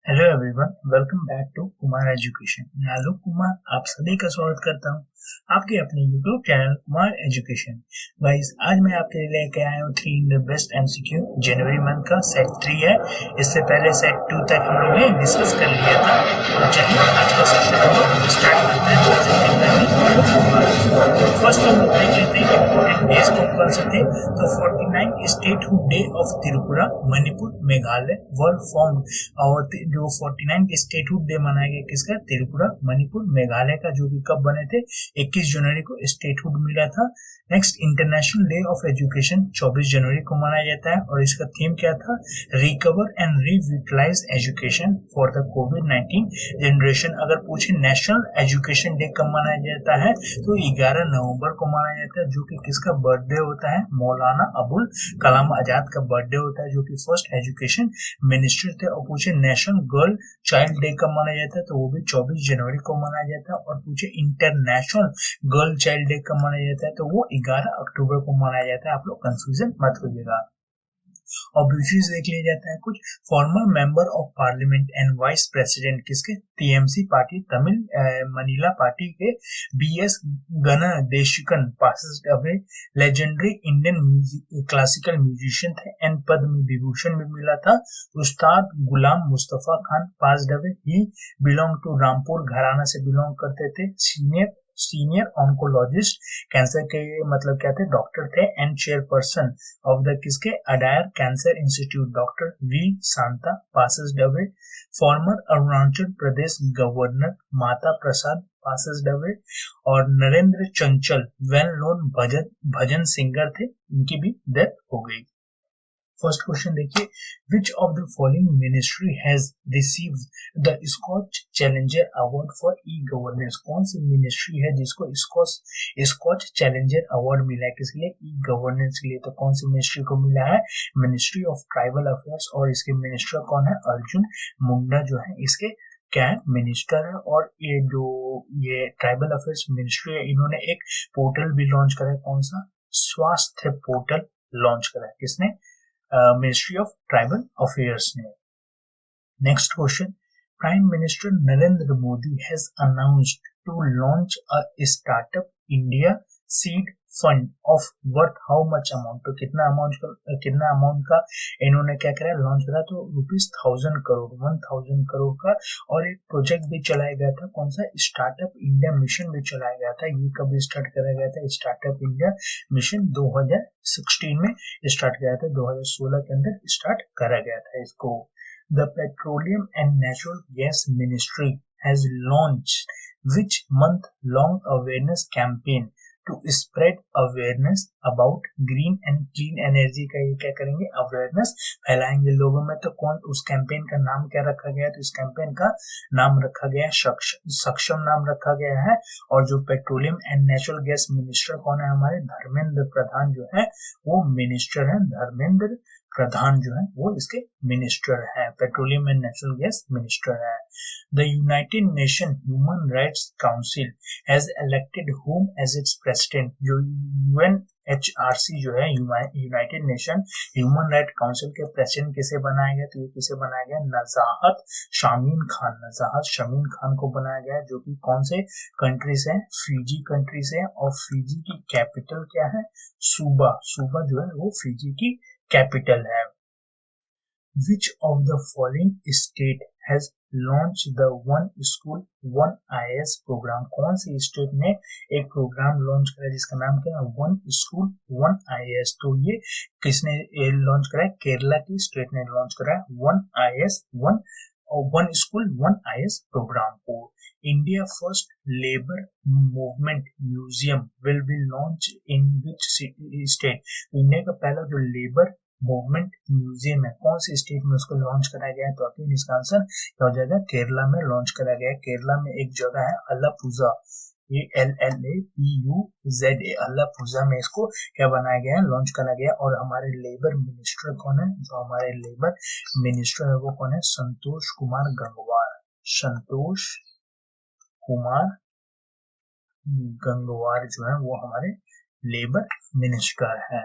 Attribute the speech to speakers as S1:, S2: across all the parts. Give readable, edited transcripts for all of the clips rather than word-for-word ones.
S1: Hello everyone, welcome back to Kumar education. मैं आलोक कुमार आप सभी का स्वागत करता हूं आपके अपने YouTube channel Kumar education. Guys, आज मैं आपके लिए लेके आया हूं 300 बेस्ट एमसीक्यू। जनवरी मंथ का सेट 3 है। इससे पहले सेट 2 तक हम लोगों ने डिस्कस कर लिया था। तो चलिए आज का सेशन हम लोग स्टार्ट करते हैं। फर्स्ट हम लोग देख लेते हैं इम्पोर्टेंट डेज कौन कौन से थे। तो 49 statehood day of Tripura, Manipur, Meghalaya were formed. और जो 49 स्टेटहुड डे मनाया गया किसका? त्रिपुरा, मणिपुर, मेघालय का, जो कि कब बने थे? 21 जनवरी को स्टेटहुड मिला था। Next, international day of education 24 जनवरी को मनाया जाता है और इसका थीम क्या था? Recover and revitalise education for the कोविड-19 जनरेशन। अगर पूछे नेशनल एजुकेशन डे कब मनाया जाता है तो 11 नवंबर को मनाया जाता है, जो कि किसका बर्थडे होता है? मौलाना अबुल कलाम आजाद का बर्थडे होता है, जो कि फर्स्ट एजुकेशन मिनिस्टर थे। और पूछे नेशनल गर्ल चाइल्ड डे कब मनाया जाता है तो वो भी 24 जनवरी को मनाया जाता है। और पूछे इंटरनेशनल गर्ल चाइल्ड डे कब मनाया जाता है तो वो 11 अक्टूबर को मनाया जाता है। आप लोग कंफ्यूजन मत होइएगा। ऑब्वियसली देख लिया जाता है कुछ। Former member of parliament and vice president किसके? TMC party, Tamil Maanila party के BS Gnanadesikan passes away. Legendary Indian classical musician थे एंड पद्म विभूषण भी मिला था। Ustad Ghulam Mustafa Khan passed away. He belong to Rampur gharana से बिलोंग करते थे। सीनियर ऑन्कोलॉजिस्ट, कैंसर के मतलब क्या थे? डॉक्टर थे। एंड चेयरपर्सन ऑफ द किसके? Adyar cancer institute, doctor V Shanta passes away. Former Arunachal Pradesh governor Mata Prasad passes away. और नरेंद्र चंचल वेल नोन भजन सिंगर थे, इनकी भी डेथ हो गई। फर्स्ट क्वेश्चन देखिए, which of the following ministry has received the Skoch challenger award for e governance? कौन सी मिनिस्ट्री है जिसको स्कॉच चैलेंजर अवार्ड मिला है? किसके लिए? ई गवर्नेंस के लिए। तो कौन सी मिनिस्ट्री को मिला है? Ministry of tribal affairs. और इसके मिनिस्टर कौन है? अर्जुन मुंडा जो है इसके क्या है? मिनिस्टर है। और ये ट्राइबल अफेयर्स मिनिस्ट्री है, इन्होंने एक पोर्टल भी लॉन्च करा है। कौन सा? स्वास्थ्य पोर्टल लॉन्च करा है। किसने? मिनिस्ट्री ऑफ ट्राइबल अफेयर्स ने। Next question, prime minister Narendra Modi has announced to launch a startup India seed fund of worth how much amount? तो कितना अमाउंट का इन्होंने क्या करा? लॉन्च करा। तो ₹1000 करोड़, 1000 करोड़ का। और एक प्रोजेक्ट भी चलाया गया था। कौन सा? स्टार्टअप इंडिया मिशन भी चलाया गया था। ये कब स्टार्ट करा गया था? स्टार्टअप इंडिया मिशन 2016 में स्टार्ट किया था। 2016 के अंदर स्टार्ट करा गया था इसको। The Petroleum and Natural Gas Ministry has launched which month-long awareness campaign to spread awareness about green and clean energy? का ये क्या करेंगे? अवेयरनेस फैलाएंगे लोगों में। तो कौन? उस कैंपेन का नाम क्या रखा गया है? तो इस कैंपेन का नाम रखा गया है सक्षम नाम रखा गया है। और जो petroleum and natural gas minister कौन है? हमारे धर्मेंद्र प्रधान जो है वो मिनिस्टर है। धर्मेंद्र प्रधान जो है वो इसके मिनिस्टर है, petroleum and natural gas minister है। The united nation human rights council has elected whom as its president? जो यूएनएचआरसी जो है, united nation human right council के प्रेसिडेंट किसे बनाया गया? तो ये किसे बनाया गया? नजाहत शामीन खान। नजाहत शामीन खान को बनाया गया है, जो कि कौन से कंट्री से है? फिजी कंट्री से है। और फिजी की कैपिटल क्या है? सूबा। सूबा जो है वो फिजी की कैपिटल है। Which of the following state has launched the One School One IAS programme? कौन सी स्टेट ने एक प्रोग्राम लॉन्च करा जिसका नाम क्या है? One school one IAS। तो ये किसने लॉन्च करा है? केरला की स्टेट ने लॉन्च करा है one IAS, one school one IAS programme को। India first labour movement museum will be launch in which state? India का पहला जो लेबर मूवमेंट म्यूजियम है कौन सी स्टेट में उसको लॉन्च कराया गया है? तो अगेन इसका आंसर क्या हो जाएगा? केरला में लॉन्च कराया गया है। केरला में एक जगह है अलापुजा, ये LLAPUZA, अलापुजा में इसको क्या बनाया गया है? लॉन्च कराया गया। और हमारे लेबर मिनिस्टर कौन है? जो हमारे लेबर मिनिस्टर है वो कौन है? संतोष कुमार गंगवार। संतोष कुमार गंगवार जो है वो हमारे लेबर मिनिस्टर है।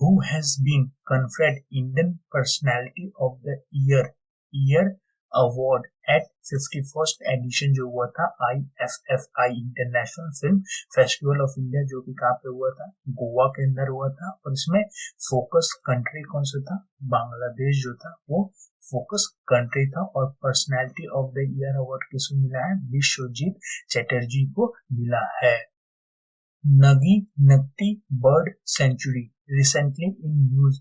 S1: Who has been conferred Indian Personality of the Year award at 51st edition जो हुआ था IFFI international film festival of India, जो कि कहाँ पे हुआ था, गोवा के अंदर हुआ था। और इसमें फोकस कंट्री कौन सा था, बांग्लादेश जो था वो फोकस कंट्री था। और personality of the year award किसको मिला है, विश्वजीत चैटर्जी को मिला है। Nagi Nakti bird sanctuary recently in news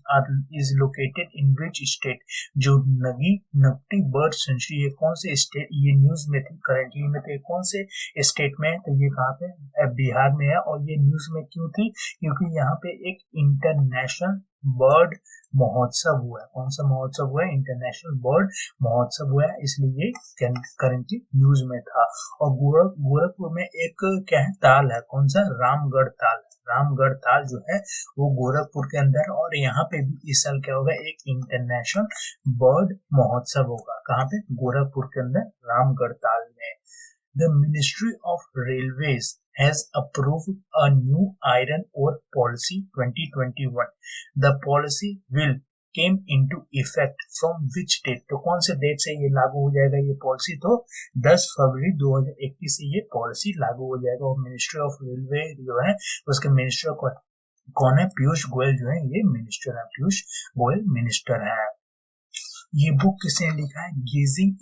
S1: is located in which state? जो नगी नकटी बर्ड सेंचुरी है कौन से स्टेट, ये न्यूज में थी करंटली में, तो कौन से स्टेट में है, तो ये कहाँ पे, बिहार में है। और ये न्यूज में क्यों थी, क्योंकि यहाँ पे एक इंटरनेशनल बर्ड महोत्सव हुआ है। कौन सा महोत्सव हुआ है, इंटरनेशनल बर्ड महोत्सव हुआ है, इसलिए ये करंटली न्यूज में था। और गोरखपुर में एक क्या है, ताल है, कौन सा, रामगढ़ ताल। रामगढ़ ताल जो है वो गोरखपुर के अंदर, और यहाँ पे भी इस साल क्या होगा, एक इंटरनेशनल बर्ड महोत्सव होगा। कहाँ पे, गोरखपुर के अंदर रामगढ़ ताल में। The Ministry of Railways has approved a new iron ore policy 2021. The policy will came into effect from which date? तो कौन से डेट से ये लागू हो जाएगा ये पॉलिसी, तो 10 फरवरी 2021 से ये पॉलिसी लागू हो जाएगा। और मिनिस्ट्री ऑफ रेलवे जो है उसके मिनिस्टर कौन है, पीयूष गोयल जो है ये मिनिस्टर है, पीयूष गोयल मिनिस्टर है। ये बुक किसने लिखा है, gazing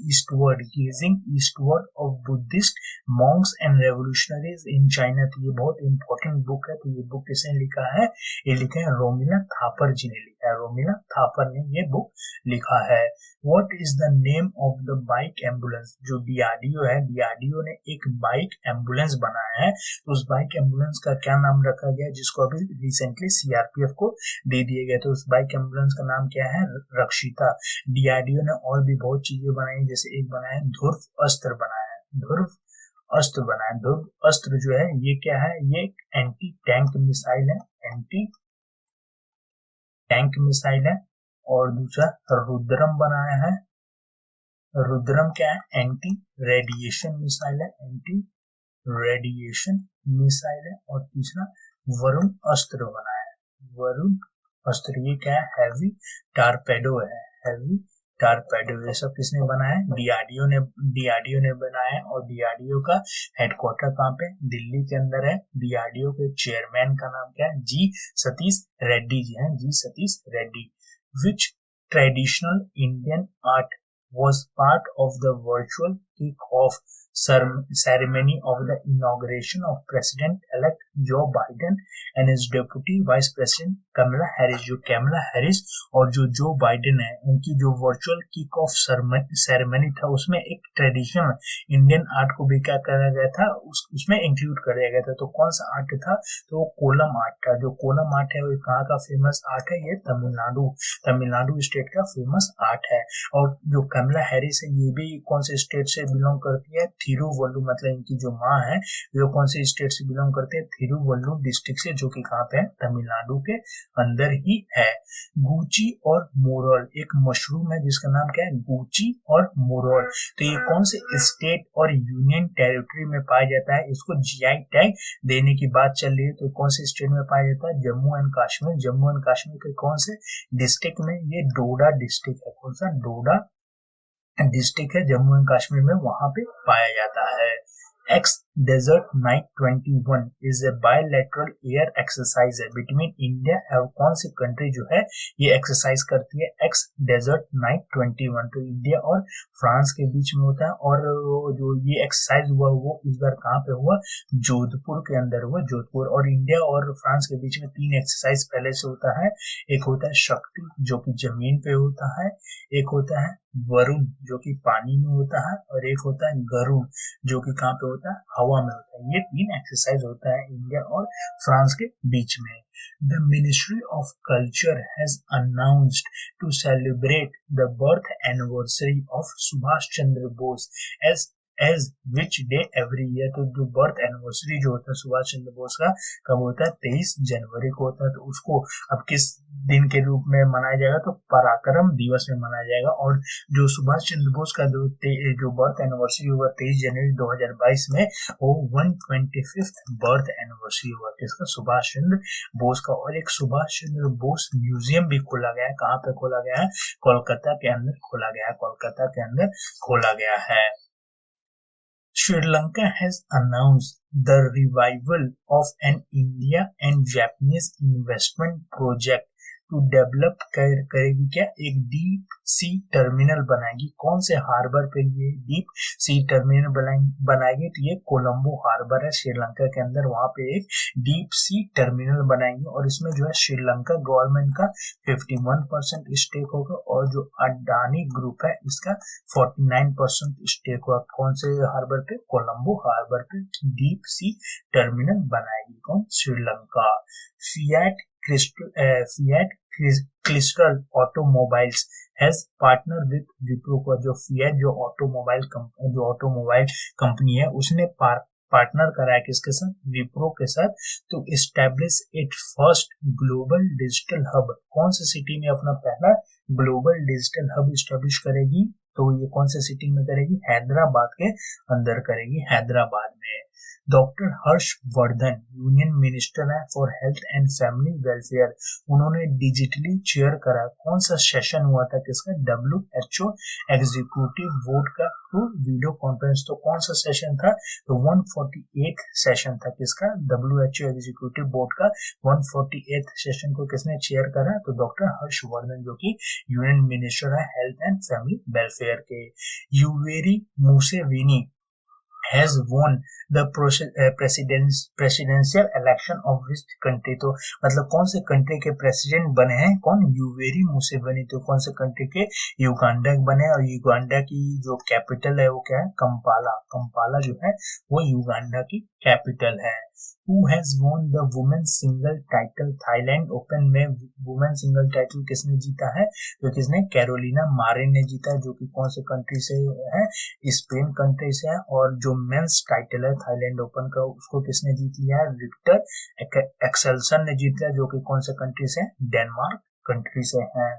S1: eastward of Buddhist monks and revolutionaries in China. तो ये बहुत इंपॉर्टेंट बुक है। तो ये बुक किसने लिखा है, ये लिखा है रोमिला थापर जी ने लिखा है, रोमिला थापर ने ये बुक लिखा है। What is the name of the bike ambulance, जो डीआरडीओ है, डीआरडीओ ने एक बाइक एम्बुलेंस बनाया है, तो उस बाइक एम्बुलेंस का क्या नाम रखा गया, जिसको अभी रिसेंटली सीआरपीएफ को दे दिए गए। तो उस बाइक एम्बुलेंस का नाम क्या है, रक्षिता। डीआरडीओ ने और भी बहुत चीजें बनाई, जैसे एक बनाया ध्रुव अस्त्र बनाया है, ध्रुव अस्त्र जो है ये क्या है, ये एंटी टैंक मिसाइल है, एंटी टैंक मिसाइल है। और दूसरा रुद्रम बनाया है, रुद्रम क्या है, एंटी रेडिएशन मिसाइल है, एंटी रेडिएशन मिसाइल है। और तीसरा वरुण अस्त्र बनाया है, वरुण अस्त्र ये क्या है, हैवी टारपेडो है, हैवी टारपेडो। ये सब किसने बनाया है, डीआरडीओ ने बनाया है। और डीआरडीओ का हेडक्वार्टर कहाँ पे, दिल्ली के अंदर है। डीआरडीओ के चेयरमैन का नाम क्या है, जी सतीश रेड्डी जी हैं, G Satish Reddy. Which traditional Indian art was part of the virtual kick-off ceremony of the inauguration of President-elect Joe Biden and his Deputy Vice President Kamala Harris? जो कैमला हैरिस और जो जो बाइडेन है उनकी जो वर्चुअल किक ऑफ सेरेमनी था, उसमें एक traditional Indian art को भी क्या करा गया था, उसमें इंक्लूड कर दिया गया था। तो कौन सा आर्ट था, तो वो कोलम आर्ट था। जो कोलम आर्ट है वो कहाँ का फेमस आर्ट है, ये तमिलनाडु स्टेट का फेमस आर्ट है। और जो कमला हैरिस है ये भी कौन से स्टेट से बिलोंग करती है, थिरुवल्लुर, मतलब इनकी जो माँ है वो कौन से स्टेट से बिलोंग करते हैं, थिरुवल्लुर डिस्ट्रिक्ट से, जो कि कहाँ पे है, तमिलनाडु के अंदर ही है। गूची और मोरल एक मशरूम है जिसका नाम क्या है, गूची और मोरल। तो ये कौन से स्टेट और यूनियन टेरिटरी में पाया जाता है, इसको जीआई टैग देने की बात चल रही है। तो कौन से स्टेट में पाया जाता है, जम्मू एंड कश्मीर। जम्मू एंड कश्मीर के कौन से डिस्ट्रिक्ट में, ये डोडा डिस्ट्रिक्ट है। कौन सा, डोडा डिस्ट्रिक्ट है जम्मू एंड कश्मीर में, वहां पे पाया जाता है। Ex desert knight 21 is a bilateral air exercise है बिटवीन इंडिया और कौन सी कंट्री जो है ये एक्सरसाइज करती है, एक्स डेजर्ट नाइट 21। तो इंडिया और फ्रांस के बीच में होता है। और जो ये एक्सरसाइज हुआ वो इस बार कहाँ पे हुआ, जोधपुर के अंदर हुआ, जोधपुर। और इंडिया और फ्रांस के बीच में 3 एक्सरसाइज पहले से होता है। एक होता है शक्ति जो कि जमीन पे होता है, एक होता है वरुण जो कि पानी में होता है, और एक होता है गरुड़ जो कि कहाँ पे होता है, हवा में होता है। ये 3 एक्सरसाइज होता है इंडिया और फ्रांस के बीच में। The Ministry of Culture has announced to celebrate the birth anniversary of Subhash Chandra Bose as as which day every year, तो जो बर्थ एनिवर्सरी जो होता है सुभाष चंद्र बोस का कब होता है, 23 जनवरी को होता है। तो उसको अब किस दिन के रूप में मनाया जाएगा, तो पराक्रम दिवस में मनाया जाएगा। और जो सुभाष चंद्र बोस का जो बर्थ एनिवर्सरी हुआ 23 जनवरी 2022 में, वो 125th बर्थ एनिवर्सरी हुआ किसका, सुभाष चंद्र बोस का। और एक सुभाष चंद्र बोस म्यूजियम भी खोला गया है। कहाँ पे खोला गया है, कोलकाता के अंदर खोला गया है, कोलकाता के अंदर खोला गया है। Sri Lanka has announced the revival of an India and Japanese investment project to develop करेगी क्या, एक डीप सी टर्मिनल बनाएगी। कौन से हार्बर पे ये डीप सी टर्मिनल बनाएगी, तो ये कोलंबो हार्बर है श्रीलंका के अंदर, वहां पे एक डीप सी टर्मिनल बनाएंगे। और इसमें जो है श्रीलंका गवर्नमेंट का 51% स्टेक होगा और जो अडानी ग्रुप है इसका 49% स्टेक होगा। कौन से हार्बर पे, कोलंबो हार्बर पे डीप सी टर्मिनल बनाएगी कौन, Sri Lanka. Fiat crystal automobiles has partner with Wipro को, जो फिएट जो ऑटोमोबाइल कंपनी है उसने पार्टनर करा है किसके साथ, विप्रो के साथ, तो establish it first global digital hub. कौन सी सिटी में अपना पहला ग्लोबल डिजिटल हब एस्टैब्लिश करेगी, तो ये कौन से सिटी में करेगी, हैदराबाद के अंदर करेगी, हैदराबाद में। डॉक्टर हर्षवर्धन यूनियन मिनिस्टर है for health and family welfare, उन्होंने डिजिटली चेयर करा। कौन सा सेशन हुआ था किसका, WHO एग्जीक्यूटिव बोर्ड का थ्रू वीडियो कॉन्फ्रेंस। तो कौन सा सेशन था, तो 148 सेशन था किसका, WHO एग्जीक्यूटिव बोर्ड का 148 सेशन को किसने चेयर करा, तो डॉक्टर हर्षवर्धन जो कि यूनियन मिनिस्टर है हेल्थ एंड फैमिली वेलफेयर के। यूवेरी Museveni has won the presidential election of which country, तो मतलब कौन से कंट्री के प्रेसिडेंट बने हैं कौन, यूवेरी मुसेवेनी। तो कौन से कंट्री के, युगांडा बने। और युगांडा की जो कैपिटल है वो क्या है, कंपाला। कंपाला जो है वो युगांडा की कैपिटल है। Who has won the women's single title Thailand open में, वुमेन सिंगल टाइटल किसने जीता है, तो किसने, कैरोलिना मारिन ने जीता है, जो कि कौन से कंट्री से है, स्पेन कंट्री से है। और जो मेंस टाइटल है थाईलैंड ओपन का उसको किसने जीत लिया है, विक्टर एक्सेल्सन ने जीत लिया, जो कि कौन से कंट्री से, डेनमार्क कंट्री से है।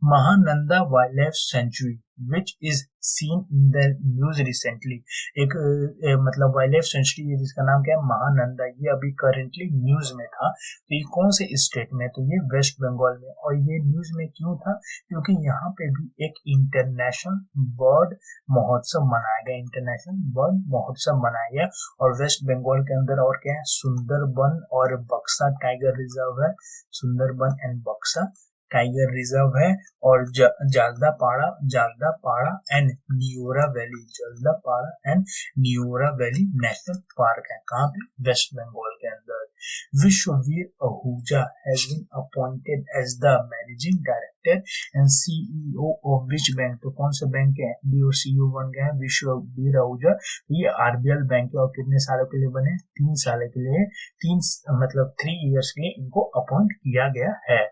S1: Mahananda wild life sanctuary which is seen in the news recently, एक मतलब वाइल्ड लाइफ सेंचुरी है जिसका नाम क्या है, महानंदा, ये अभी करेंटली न्यूज में था। तो ये कौन से स्टेट में, तो ये वेस्ट बंगाल में। और ये न्यूज में क्यों था, क्योंकि यहाँ पे भी एक इंटरनेशनल बर्ड महोत्सव मनाया गया, इंटरनेशनल बर्ड महोत्सव मनाया गया। और वेस्ट बंगाल के अंदर और क्या है, सुंदरबन और बक्सा टाइगर रिजर्व है, Sundarban and Buxa tiger reserve है। और Jaldapara and Neora valley, Jaldapara and Neora valley national park है, कहाँ पे, वेस्ट बंगाल के अंदर। Vishwavir Ahuja has been appointed as the managing director and CEO of which bank, तो कौन से बैंक के MD और CEO बन गए हैं, विश्ववीर आहूजा। ये RBL बैंक है और कितने सालों के लिए बने, 3 साल के लिए, 3 इयर्स के लिए इनको अपॉइंट किया गया है।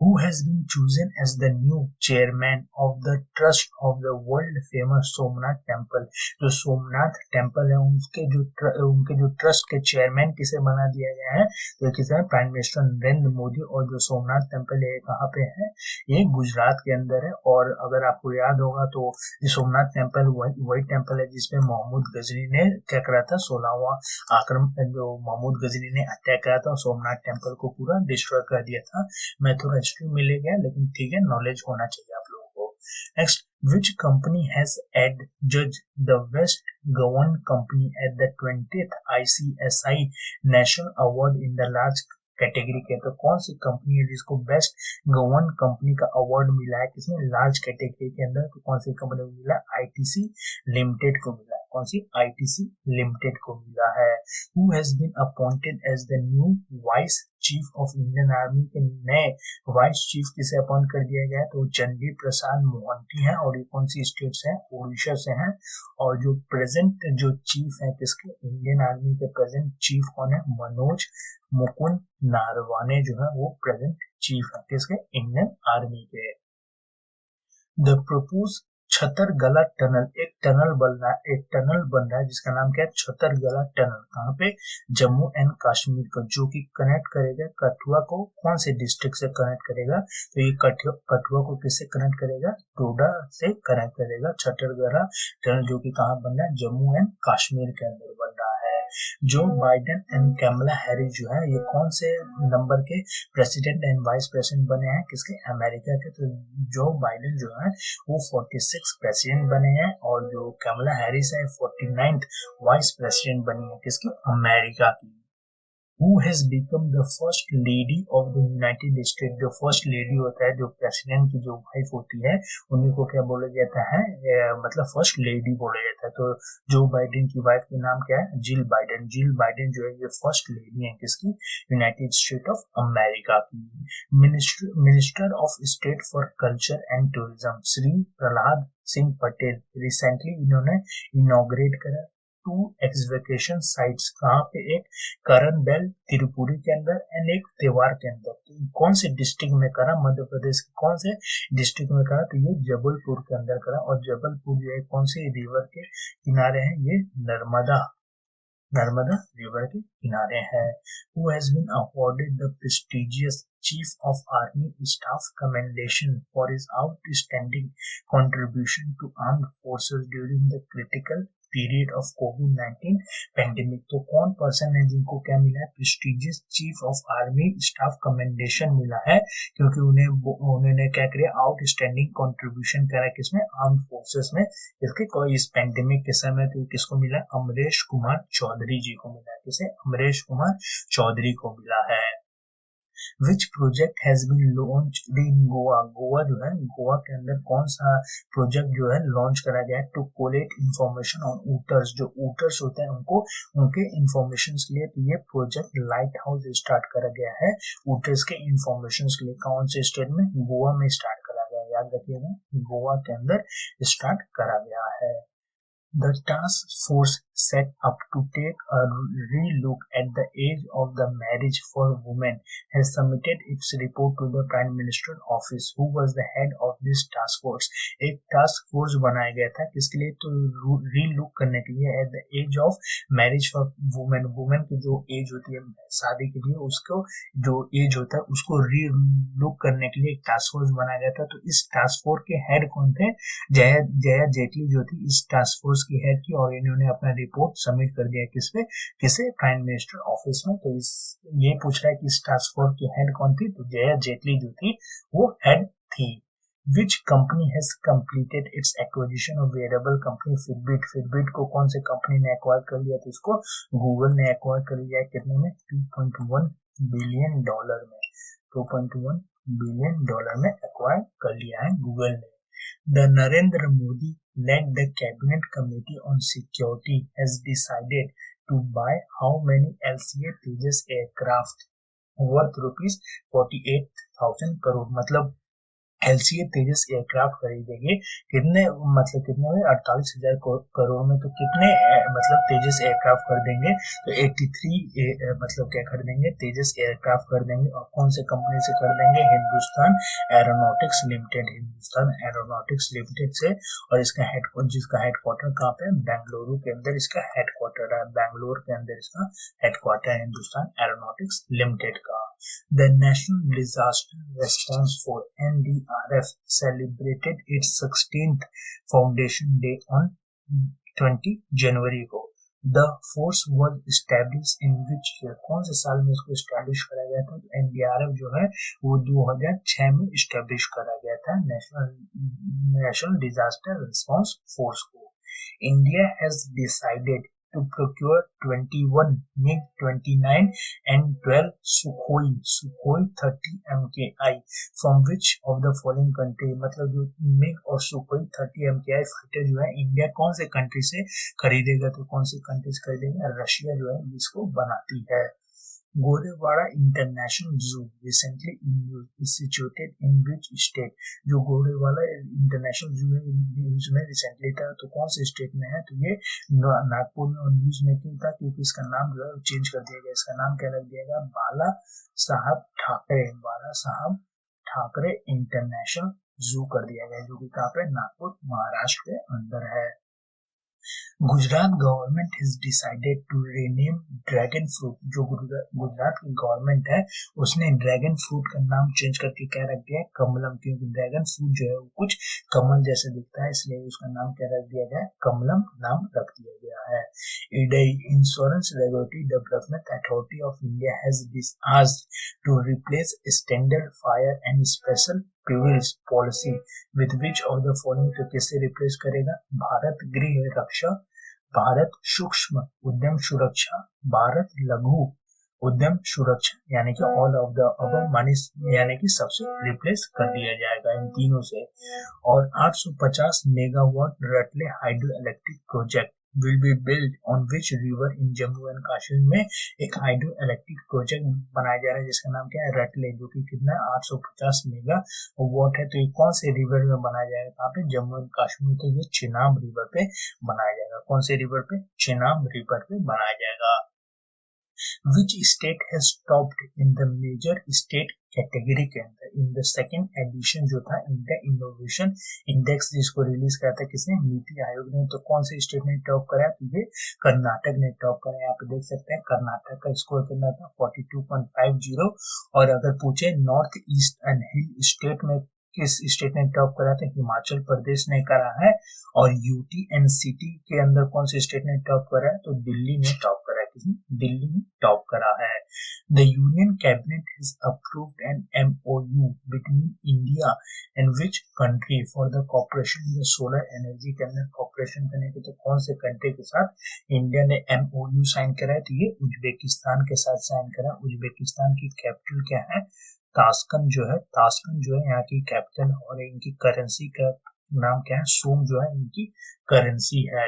S1: Who has been chosen as the new chairman of the trust of the world famous Somnath temple, जो सोमनाथ टेम्पल है उनके जो ट्रस्ट के चेयरमैन किसे बना दिया गया है, तो किसे है, प्राइम मिनिस्टर नरेंद्र मोदी। और जो सोमनाथ टेम्पल है कहाँ पे है, ये गुजरात के अंदर है। और अगर आपको याद होगा तो ये सोमनाथ टेम्पल वही टेम्पल है जिसमें मोहम्मद गजनी ने क्या करा था, 16वां आक्रमण, जो मोहम्मद गजनी ने अटैक करा था, सोमनाथ टेम्पल को पूरा डिस्ट्रॉय कर दिया था। मैं थोड़ा हिस्ट्री मिलेगा लेकिन ठीक है, नॉलेज होना चाहिए आप लोगों को। Next, which company has adjudged the best governed company at the 20th ICSI National Award in the large category के, तो कौन सी कंपनी है जिसको बेस्ट गवर्न कंपनी का अवार्ड मिला है, किसमें, लार्ज कैटेगरी के अंदर, तो कौन सी कंपनी को मिला, ITC लिमिटेड को मिला है, कौन सी, ITC लिमिटेड को मिला है। Who has been appointed as the new vice chief of Indian army, के नए वाइस चीफ किसे अपॉइंट कर दिया गया है, तो चंडी प्रसाद मोहंती हैं। और ये कौन सी स्टेट से हैं, उड़ीसा से हैं। और जो प्रेजेंट जो चीफ है किसके, इंडियन आर्मी के प्रेजेंट चीफ कौन है, मनोज मुकुंद नारवाने जो है वो प्रेजेंट चीफ है किसके, इंडियन आर्मी के। The proposed छतरगला टनल, एक टनल बन रहा है जिसका नाम क्या है, छतरगला टनल। कहाँ पे, जम्मू एंड कश्मीर को, जो कि कनेक्ट करेगा कठुआ को कौन से डिस्ट्रिक्ट से कनेक्ट करेगा, तो ये कठुआ को किससे कनेक्ट करेगा, डोडा से कनेक्ट करेगा। छतरगला टनल जो कि कहाँ बन रहा है, जम्मू एंड कश्मीर के अंदर बन रहा है। Joe Biden and Kamala Harris जो है ये कौन से नंबर के प्रेसिडेंट एंड वाइस प्रेसिडेंट बने हैं, किसके, अमेरिका के। तो जो बाइडेन जो है वो 46 प्रेसिडेंट बने हैं और जो कैमला हैरिस है 49th वाइस प्रेसिडेंट बनी है, किसकी, अमेरिका की। Who has become the first lady of the United States, जो फर्स्ट लेडी होता है, जो प्रेसिडेंट की जो वाइफ होती है, उन्हीं को क्या बोला जाता है, मतलब फर्स्ट लेडी बोला जाता है। तो जो बाइडेन की वाइफ का नाम क्या है, जिल बाइडेन। जिल बाइडेन जो है ये फर्स्ट लेडी है, किसकी, यूनाइटेड स्टेट ऑफ अमेरिका की। Minister of state for culture and tourism Shri Prahlad Singh Patel recently इन्होंने इनॉग्रेट करा 2 एक्सवेकेशन साइट्स। कहाँ पे, एक करण बेल तिरुपुरी के अंदर एंड एक तेवार के अंदर। तो कौन से डिस्ट्रिक्ट में करा, मध्य प्रदेश के कौन से डिस्ट्रिक्ट में करा, तो ये जबलपुर के अंदर करा। और जबलपुर जो है कौन से रिवर के किनारे है, ये नर्मदा रिवर के किनारे है। Who has been awarded the prestigious Chief of Army Staff Commendation for his outstanding contribution to armed forces during the critical period of covid pandemic. तो कौन पर्सन है जिनको क्या मिला है, prestigious chief of army staff commendation मिला है, क्योंकि उन्होंने क्या किया, आउटस्टैंडिंग कंट्रीब्यूशन करा किसमें, आर्म फोर्सेस में, इसके कोई इस पेंडेमिक के समय। तो किसको मिला, अमरेश कुमार चौधरी जी को मिला है। किसे, अमरेश कुमार चौधरी को मिला है। Which project has been launched in Goa. Goa जो है, गोवा के अंदर कौन सा प्रोजेक्ट जो है लॉन्च करा गया है, टू कोलेक्ट इंफॉर्मेशन ऑन ऊटर्स। जो ऊटर्स होते हैं उनको उनके इंफॉर्मेशन के लिए, तो ये प्रोजेक्ट लाइट हाउस स्टार्ट करा गया है ऊटर्स के इंफॉर्मेशन के लिए। कौन से स्टेट में, गोवा में स्टार्ट करा गया है, याद रखिएगा, गोवा के अंदर स्टार्ट करा गया है। The task force set up to take a re-look at the age of the marriage for women has submitted its report to the Prime Minister office. Who was the head of this task force? एक task force बनाया गया था किसके लिए, तो री-लुक करने के लिए at the age of marriage for women। Women की जो एज होती है शादी के लिए, उसको जो एज होता है उसको री-लुक करने के लिए एक टास्क फोर्स बनाया गया था। तो इस टास्क फोर्स के हेड कौन थे, जया जेटली जो थी इस टास्क फोर्स की हेड की, और इन्होंने अपना रिपोर्ट सबमिट कर दिया किसे, प्राइम मिनिस्टर ऑफिस में। तो ये पूछ रहा है कि इस टास्क फोर्स की हेड कौन थी, तो जया जेटली जो थी वो हेड थी। Which company has completed its acquisition of wearable company Fitbit? Fitbit को कौन से कंपनी ने एक्वायर कर लिया, तो इसको गूगल ने एक्वायर कर लिया है। कितने में, $2.1 बिलियन में, $2.1 बिलियन में एक्वायर कर लिया है गूगल ने। The Narendra Modi led the cabinet committee on security has decided to buy how many LCA Tejas aircraft worth ₹48,000 crore। मतलब एलसीए तेजस एयरक्राफ्ट खरीदेंगे कितने, मतलब कितने में, 48,000 करोड़ में। तो कितने मतलब तेजस एयरक्राफ्ट खरीदेंगे, तो 83 मतलब क्या खरीदेंगे, तेजस एयरक्राफ्ट खरीदेंगे। और कौन से कंपनी से खरीदेंगे, Hindustan aeronautics limited, Hindustan aeronautics limited से। और इसका जिसका हेडक्वार्टर कहाँ पे, बेंगलुरु के अंदर इसका हेडक्वार्टर है, बेंगलोर के अंदर इसका हेडक्वार्टर है हिंदुस्तान एरोनॉटिक्स लिमिटेड का। The National Disaster Response Force (NDRF) celebrated its 16th Foundation Day on 20 जनवरी को। The force was established in which year? कौन से साल में इसको स्टैब्लिश करा गया था, तो NDRF जो है वो 2006 में स्टैब्लिश करा गया था, नेशनल डिजास्टर रिस्पांस फोर्स को। India has decided to procure 21 MiG-29 and 12 Sukhoi 30 MKI from which of the following country। मतलब जो MiG और Sukhoi 30 MKI फाइटर जो है इंडिया कौन से कंट्री से खरीदेगा, तो कौन सी कंट्री से खरीदेगा, रशिया जो है इसको बनाती है। गोरेवाड़ा इंटरनेशनल जू recently is situated in which state? जो गोरेवाड़ा इंटरनेशनल जू है न्यूज में रिसेंटली था, तो कौन से स्टेट में है, तो ये नागपुर में। और न्यूज में क्यों था, क्योंकि इसका नाम जो है चेंज कर दिया गया। इसका नाम क्या रख दिया गया, बाला साहब ठाकरे इंटरनेशनल जू कर दिया गया, जो कि कहाँ पे, नागपुर महाराष्ट्र के अंदर है। Gujarat government has decided to rename dragon fruit, जो गुजरात की गवर्नमेंट है उसने ड्रैगन फ्रूट का नाम चेंज करके क्या रख दिया है, कमलम, क्योंकि ड्रैगन फ्रूट जो है वो कुछ कमल जैसे दिखता है, इसलिए उसका नाम क्या रख दिया गया है, कमलम नाम रख दिया गया है। IDAI insurance regulatory development authority of India has asked to replace standard fire and special perils policy with which of the following, तो किससे रिप्लेस करेगा, भारत गृह रक्षा, भारत सूक्ष्म उद्यम सुरक्षा, भारत लघु उद्यम सुरक्षा, यानी कि ऑल ऑफ द अबव मानी, यानी कि सबसे रिप्लेस कर दिया जाएगा इन तीनों से। और 850 megawatt रटले hydro electric project will be built on which river in Jammu and Kashmir में एक हाइड्रो इलेक्ट्रिक प्रोजेक्ट बनाया जा रहा है जिसका नाम क्या है, रटले, जो कि कितना 850 मेगा वाट है। तो ये कौन से रिवर में बनाया जाएगा, कहाँ पे, जम्मू एंड कश्मीर, तो ये चिनाब रिवर पे बनाया जाएगा। कौन से रिवर पे, चिनाब रिवर पे बनाया जाएगा। Which state has topped in the major state category के अंदर इन द सेकेंड एडिशन जो था इंडिया इनोवेशन इंडेक्स, जिसको रिलीज करा था किसने, नीति आयोग ने, तो कौन से स्टेट ने टॉप करा, तो ये कर्नाटक ने टॉप करा। यहाँ पे देख सकते हैं कर्नाटक का स्कोर कितना था, 42.50। और अगर पूछे north east and hill state में किस स्टेट ने टॉप करा, तो हिमाचल प्रदेश ने करा है। और यूटी एंड सिटी के अंदर कौन से स्टेट ने टॉप करा है, तो दिल्ली ने टॉप करा है। किसने, दिल्ली ने टॉप करा है। The union cabinet has approved an MOU between India and which country for the cooperation in the solar energy के अंदर कॉपरेशन करने के, तो कौन से कंट्री के साथ इंडिया ने MOU साइन करा है, तो ये उज्बेकिस्तान के साथ साइन करा। उज्बेकिस्तान की कैपिटल क्या है, ताशकंद जो है, ताशकंद जो है यहाँ की कैपिटल, और इनकी करेंसी का नाम क्या है, सोम जो है इनकी करेंसी है।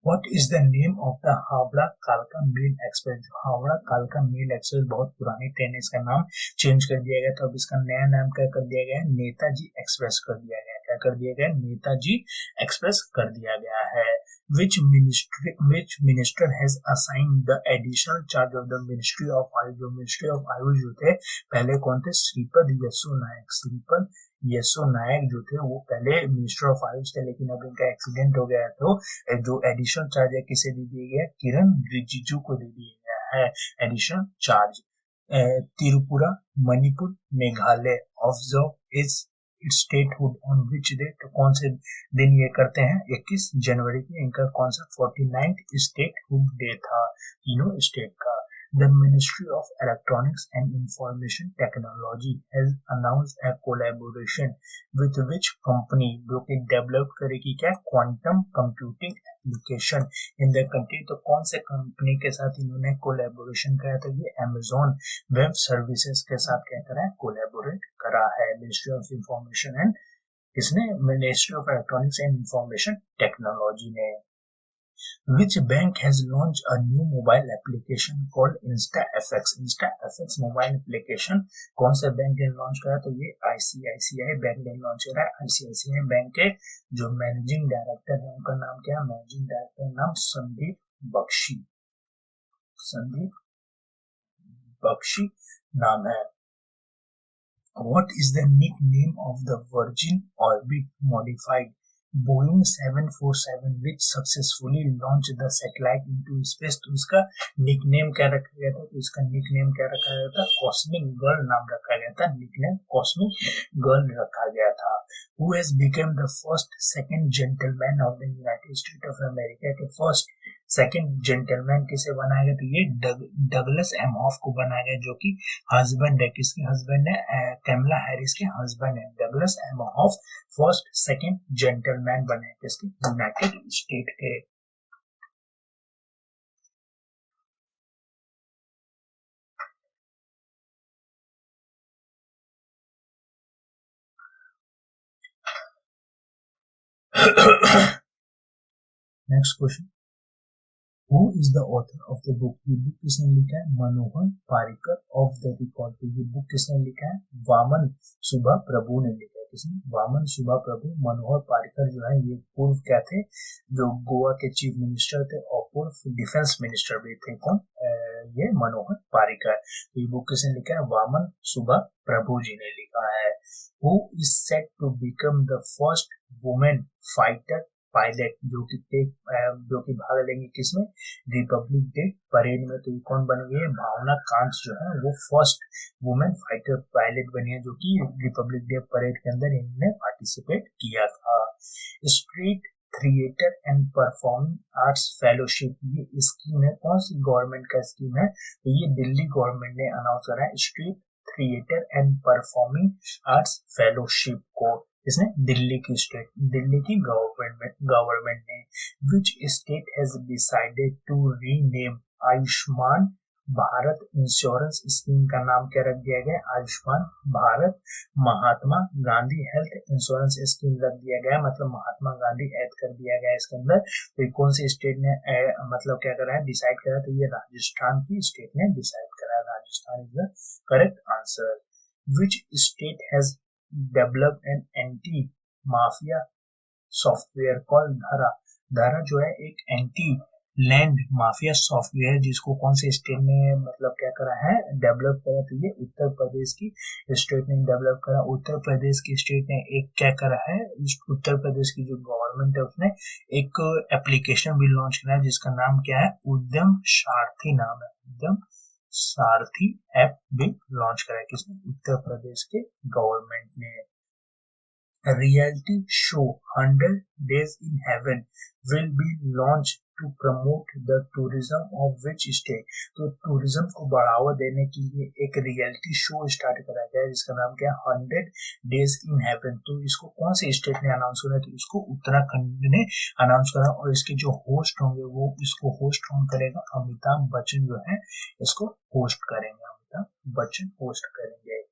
S1: What is the name of the Howrah कालका मेल एक्सप्रेस, जो हावड़ा कालका मेल एक्सप्रेस बहुत पुरानी ट्रेन है, इसका नाम चेंज कर दिया गया, तो अब इसका नया नाम क्या कर दिया गया है, नेताजी एक्सप्रेस कर दिया गया। क्या कर दिया गया, नेताजी एक्सप्रेस कर दिया गया है। Which minister has assigned the additional charge of the Ministry of Ayush, जो Ministry of Ayush जो थे पहले कौन थे, श्रीपद यसो नायक, श्रीपद यसो नायक जो थे वो पहले मिनिस्टर ऑफ आयुष थे, लेकिन अब इनका एक्सीडेंट हो गया, तो जो एडिशनल चार्ज है किसे दे दिया गया, किरण रिजिजू को दे दिया गया है additional charge. Tripura, Manipur, Meghalaya observe is statehood on which day, तो कौन से दिन ये करते हैं, 21 जनवरी की इनका कौन सा 49th स्टेटहुड डे था तीनों स्टेट का। The Ministry of Electronics and Information Technology has announced a collaboration with which company, जो कि डेवलप करेगी क्या, quantum computing application in the country, तो कौन से कंपनी के साथ इन्होंने कोलैबोरेशन करा, तो ये Amazon वेब सर्विसेज के साथ क्या करा है, कोलैबोरेट करा है। मिनिस्ट्री ऑफ इंफॉर्मेशन एंड इसने, ministry of electronics and information technology ने। Which bank has launched a new mobile application called InstaFX? InstaFX mobile application कौन सा बैंक ने लॉन्च करा, तो ये ICICI बैंक ने लॉन्च करा। ICICI बैंक के जो मैनेजिंग डायरेक्टर है उनका नाम क्या है, मैनेजिंग डायरेक्टर नाम संदीप बख्शी, संदीप बख्शी नाम है। What is the nickname of the Virgin Orbit modified Boeing 747 which successfully launched the satellite into space, तो इसका निकनेम क्या रखा गया था, तो इसका निकनेम क्या रखा गया था, कॉस्मिक गर्ल नाम रखा गया था, निकनेम कॉस्मिक गर्ल रखा गया था। Who has become the first second gentleman of the United States of America, के फर्स्ट सेकंड जेंटलमैन किसे बनाया गया, तो ये डगलस एमहॉफ को बनाया गया, जो कि हस्बैंड है, किसके हस्बैंड है, कैमला हैरिस के हस्बैंड है। Douglas Emhoff first second gentleman बने किसके, यूनाइटेड स्टेट के। Next question, Who is the author of the book? ये बुक किसने लिखा है, मनोहर पारिकर ऑफ द रिकॉर्ड। तो ये बुक किसने लिखा है, वामन सुबा प्रभु ने लिखा है। किसने, वामन सुबा प्रभु। मनोहर पारिकर जो है ये पूर्व क्या थे, जो गोवा के चीफ मिनिस्टर थे और पूर्व डिफेंस मिनिस्टर भी थे। कौन, ये मनोहर पारिकर। तो ये बुक किसने लिखा है? वामन सुबा प्रभु जी ने लिखा है। Who is set to become the first women fighter pilot, जो कि भाग लेंगे किसमें? रिपब्लिक डे परेड में। तो ये कौन बन गई है? भावना कांत जो है वो फर्स्ट वुमेन फाइटर पायलट बनी है, जो कि रिपब्लिक डे परेड के अंदर इन्होंने पार्टिसिपेट किया था। Street theatre and performing arts fellowship, ये स्कीम है, कौन सी गवर्नमेंट का स्कीम है? तो ये दिल्ली गवर्नमेंट ने अनाउंस करा है, street theatre and performing arts fellowship को। इसने दिल्ली की गवर्नमेंट ने। Which state has decided to rename Ayushman Bharat insurance scheme का नाम क्या रख दिया गया? Ayushman Bharat Mahatma Gandhi health insurance scheme रख दिया गया, मतलब महात्मा गांधी ऐड कर दिया गया इसके अंदर। तो कौन सी स्टेट ने मतलब क्या करा है? डिसाइड करा। तो ये राजस्थान की स्टेट ने डिसाइड करा। Rajasthan is the correct answer. Which state has developed an anti mafia software called धारा? धारा जो है एक एंटी लैंड माफिया सॉफ्टवेयर, जिसको कौन से स्टेट ने मतलब क्या करा है? डेवलप करा। तो ये उत्तर प्रदेश की स्टेट ने डेवलप करा। उत्तर प्रदेश की स्टेट ने एक क्या करा है? उत्तर प्रदेश की जो गवर्नमेंट है उसने एक एप्लीकेशन भी लॉन्च करा है, जिसका नाम क्या है? उद्यम सारथी नाम है। उद्यम सारथी ऐप भी लॉन्च करा है किसने? उत्तर प्रदेश के गवर्नमेंट ने। Reality show 100 Days in Heaven will be launched to promote the tourism of which state? तो टूरिज्म को बढ़ावा देने के लिए एक रियलिटी शो स्टार्ट करा गया है, जिसका नाम क्या है? 100 Days in Heaven। तो इसको कौन से स्टेट ने अनाउंस करा? तो इसको उत्तराखंड ने अनाउंस करा, और इसके जो होस्ट होंगे वो इसको होस्ट कौन करेगा? अमिताभ बच्चन जो है इसको होस्ट करेंगे। अमिताभ बच्चन होस्ट करेंगे।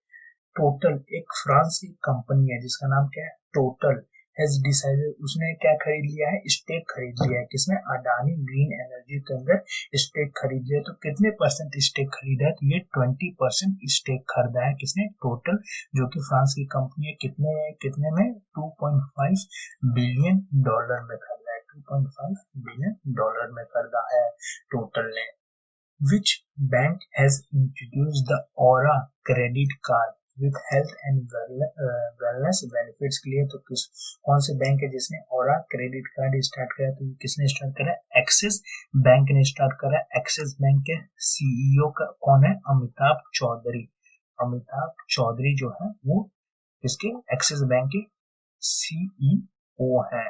S1: टोटल एक फ्रांस की कंपनी है जिसका नाम क्या है? टोटल हैज डिसाइडेड, उसने क्या खरीद लिया है? स्टेक खरीद लिया है। किसने? अडानी ग्रीन एनर्जी के अंदर स्टेक खरीद लिया है। तो कितने परसेंट स्टेक खरीदा है? तो ये 20% स्टेक खरीदा है किसने? टोटल, जो कि फ्रांस की कंपनी है। कितने में? $2.5 बिलियन में खरीदा है। $2.5 बिलियन में खरीदा है टोटल ने। Which bank has introduced the Aura credit card with health and wellness benefits के लिए? तो कौन से बैंक है जिसने Aura क्रेडिट कार्ड स्टार्ट करा? तो किसने स्टार्ट करा? एक्सिस बैंक ने स्टार्ट करा। एक्सिस बैंक के सीईओ का कौन है? अमिताभ चौधरी। अमिताभ चौधरी जो है वो इसके एक्सिस बैंक के सीईओ है।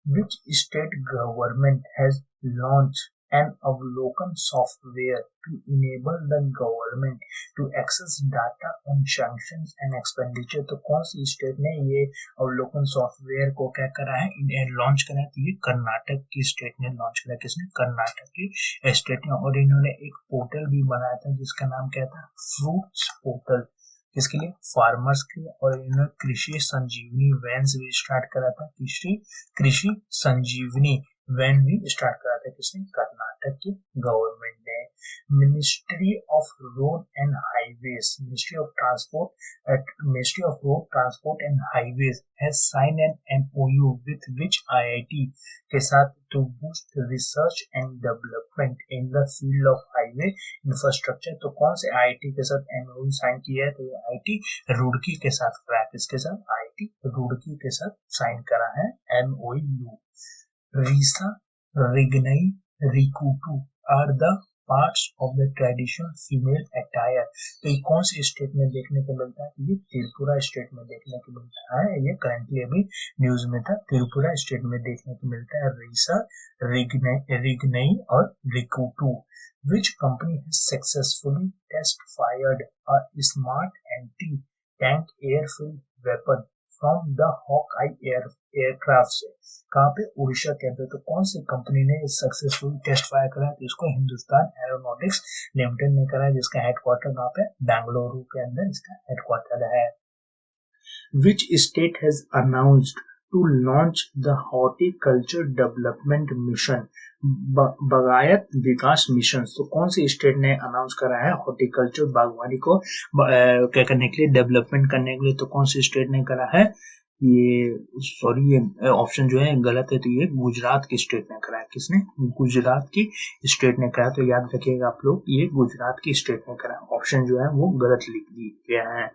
S1: Which state government has launched an Avlokan software to enable the government to access data on sanctions and expenditure? तो कौन सी स्टेट ने ये अवलोकन सॉफ्टवेयर को क्या करा है? लॉन्च करा है। तो ये कर्नाटक की स्टेट ने लॉन्च करा। किसने? कर्नाटक की स्टेट ने। और इन्होंने एक पोर्टल भी बनाया था जिसका नाम क्या था? Fruits portal. किसके लिए? फार्मर्स के लिए। और इन्होंने कृषि संजीवनी वैन भी स्टार्ट करा था। कृषि संजीवनी वैन भी स्टार्ट करा था किसने? कर्नाटक की गवर्नमेंट ने। Ministry of road and highways, ministry of road transport and highways has sign an MOU with which IIT के साथ to boost research and development in the field of highway infrastructure. तो कौन से आईआईटी के साथ MOU sign किया है? तो आईआईटी रुड़की के साथ करा है। किसके साथ? आईआईटी रुड़की के साथ साइन करा है MOU. Risa, Rignai, Rikutu are the parts of the traditional female attire. तो ये कौन से स्टेट में देखने को मिलता है? ये त्रिपुरा स्टेट में देखने को मिलता है। ये करंटली अभी न्यूज में था। त्रिपुरा स्टेट में देखने को मिलता है रीसा, रिगनई और रिकुटू। Which company has successfully test fired a smart anti-tank airfield weapon from the Hawkeye aircraft से? कहाँ पे? उड़ीसा के अंदर। तो कौन सी कंपनी ने सक्सेसफुल टेस्ट फायर करा है? तो इसको हिंदुस्तान एरोनॉटिक्स लिमिटेड ने करा है, जिसका हेडक्वार्टर वहाँ पे बेंगलुरु के अंदर इसका हेडक्वार्टर है। Which state has announced to launch the horticulture development mission, बागायत विकास मिशन? तो कौन सी स्टेट ने अनाउंस करा है हॉर्टिकल्चर बागवानी को क्या करने के लिए? डेवलपमेंट करने के लिए। तो कौन सी स्टेट ने करा है? ये सॉरी ये ऑप्शन जो है गलत है, तो ये गुजरात की स्टेट ने करा है। किसने? गुजरात की स्टेट ने करा, तो याद रखिएगा आप लोग, ये गुजरात की स्टेट ने करा। ऑप्शन जो है वो गलत लिख दिया है।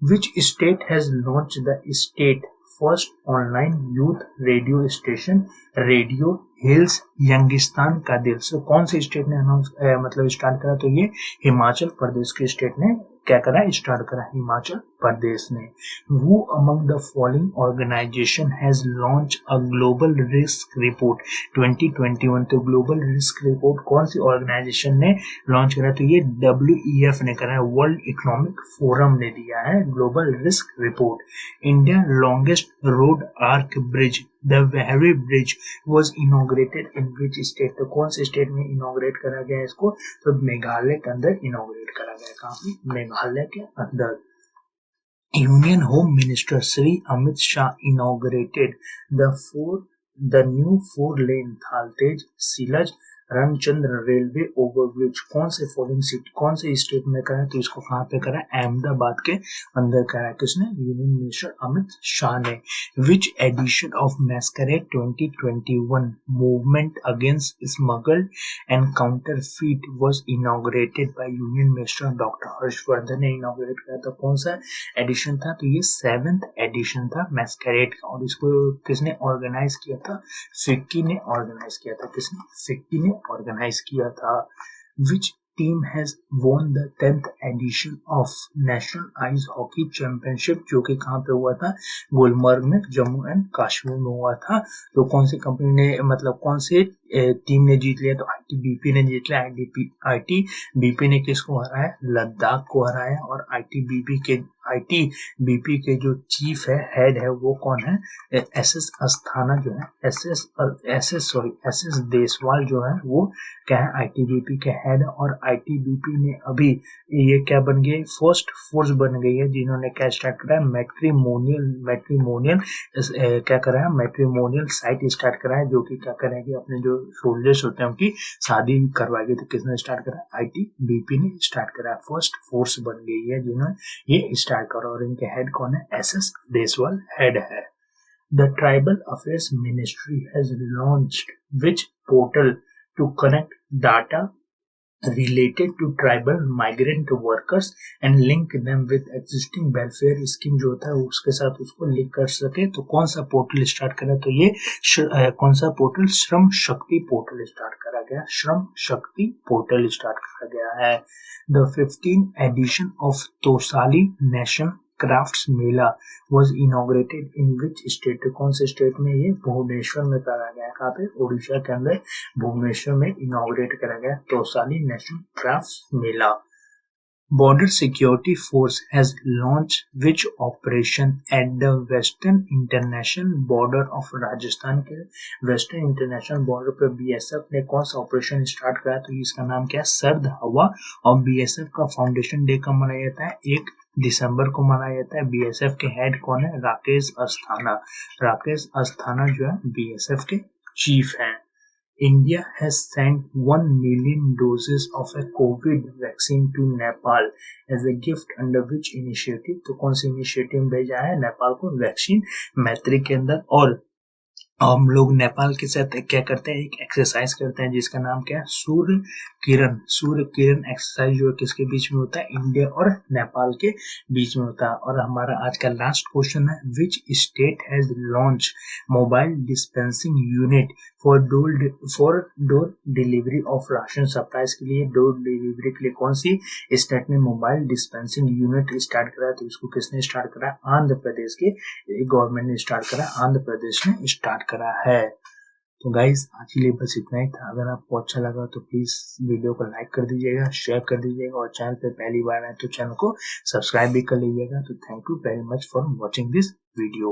S1: Which state has launched the state first online youth radio station radio hills Youngistan का दिल? सो कौन सी स्टेट ने अनाउंस मतलब स्टार्ट करा? तो ये हिमाचल प्रदेश की स्टेट ने क्या करा? स्टार्ट करा, हिमाचल प्रदेश ने। Who among the following organization has launched a global risk report 2021? तो ग्लोबल रिस्क रिपोर्ट कौन सी ऑर्गेनाइजेशन ने लॉन्च करा? तो ये WEF ने करा है, वर्ल्ड इकोनॉमिक फोरम ने दिया है global risk report. India longest road arch bridge the Wehri bridge was inaugurated in which state? तो कौन से स्टेट में इनोग्रेट करा गया इसको? तो मेघालय के अंदर इनोग्रेट करा गया। कहाँ पे? मेघालय के अंदर। Union home minister Shri Amit Shah inaugurated the new four lane Thaltej Shilaj Ramchandra railway overbridge. कौन से फॉलोइंग सिटी, कौन से स्टेट में करा है? तो इसको कहाँ पे करा है? अहमदाबाद के अंदर करा है। किसने? यूनियन मिनिस्टर अमित शाह ने। Which edition of massacred 2021 movement against smuggled and counterfeit was inaugurated by union minister doctor Harshvardhan ने इनॉग्रेट किया था? कौन सा एडिशन था? तो ये 7th एडिशन था मैस्करेड का, और इसको किसने ऑर्गेनाइज किया था? फिक्की ने ऑर्गेनाइज किया था। किसने? फिक्की ने ऑर्गेनाइज किया था। Which team has won the 10th edition of national ice hockey championship, जो कि कहाँ पे हुआ था? गुलमर्ग में, जम्मू एंड कश्मीर में हुआ था। तो कौन सी कंपनी ने, मतलब कौन से टीम ने जीत लिया? तो ITBP ने जीत लिया। ITBP ने किसको हराया? लद्दाख को हराया। और ITBP के जो चीफ है, हेड है, वो कौन है? SS अस्थाना जो है, SS देसवाल जो है, वो क्या है? ITBP के हेड। और ITBP ने अभी ये क्या बन गई? फर्स्ट फोर्स बन गई है जिन्होंने क्या स्टार्ट करा है? मैट्रिमोनियल क्या करा है? मैट्रिमोनियल साइट स्टार्ट करा है, जो कि क्या करेंगे? अपने जो सोल्जर्स होते हैं उनकी शादी करवाएगी। तो किसने स्टार्ट करा? ITBP ने स्टार्ट करा है। फर्स्ट फोर्स बन गई है जिन्होंने ये स्टार्ट करा, और इनके हेड कौन है? SS देसवाल हेड है। The Tribal Affairs Ministry has launched which portal to connect data related to tribal migrant workers and link them with existing welfare scheme जो होता है उसके साथ उसको लिंक कर सके? तो कौन सा पोर्टल स्टार्ट करा? तो ये कौन सा portal? Shram Shakti portal start करा गया। श्रम शक्ति पोर्टल स्टार्ट करा गया है। The 15th edition of Toshali nation crafts mela was inaugurated in which state? कौन से स्टेट में? ये भुवनेश्वर में करा गया। कहाँ पे? उड़ीसा के अंदर भुवनेश्वर में इनॉग्रेट करा गया Tosali national crafts Mela. Border Security Force has launched which operation at the Western International Border of Rajasthan? के वेस्टर्न इंटरनेशनल बॉर्डर पर BSF ने कौन सा ऑपरेशन स्टार्ट करा? तो इसका नाम क्या है? सर्द हवा। और BSF का फाउंडेशन डे कब मनाया जाता है? 1 दिसंबर को मनाया जाता है। BSF के हेड कौन है? राकेश अस्थाना। राकेश अस्थाना जो है BSF के चीफ हैं। India has sent 1 million doses of a COVID vaccine to Nepal as a gift under which initiative? तो कौन सी इनिशिएटिव भेजा है नेपाल को? वैक्सीन मैत्री के अंदर। और हम लोग नेपाल के साथ क्या करते हैं? एक एक्सरसाइज करते हैं जिसका नाम क्या है? सूर्य किरण एक्सरसाइज जो है किसके बीच में होता है? इंडिया और नेपाल के बीच में होता है। और हमारा आज का लास्ट क्वेश्चन है, विच state has launch mobile dispensing unit for door delivery of ration supplies? के लिए डोर डिलीवरी के लिए कौन सी स्टेट ने मोबाइल डिस्पेंसिंग यूनिट स्टार्ट करा? तो इसको किसने स्टार्ट करा? आंध्र प्रदेश के गवर्नमेंट ने स्टार्ट करा। आंध्र प्रदेश ने स्टार्ट करा है। तो गाइज आज के लिए बस इतना ही था। अगर आपको अच्छा लगा तो प्लीज वीडियो को लाइक कर दीजिएगा, शेयर कर दीजिएगा, और चैनल पे पहली बार आए तो चैनल को सब्सक्राइब भी कर लीजिएगा। तो thank you very much for watching this video.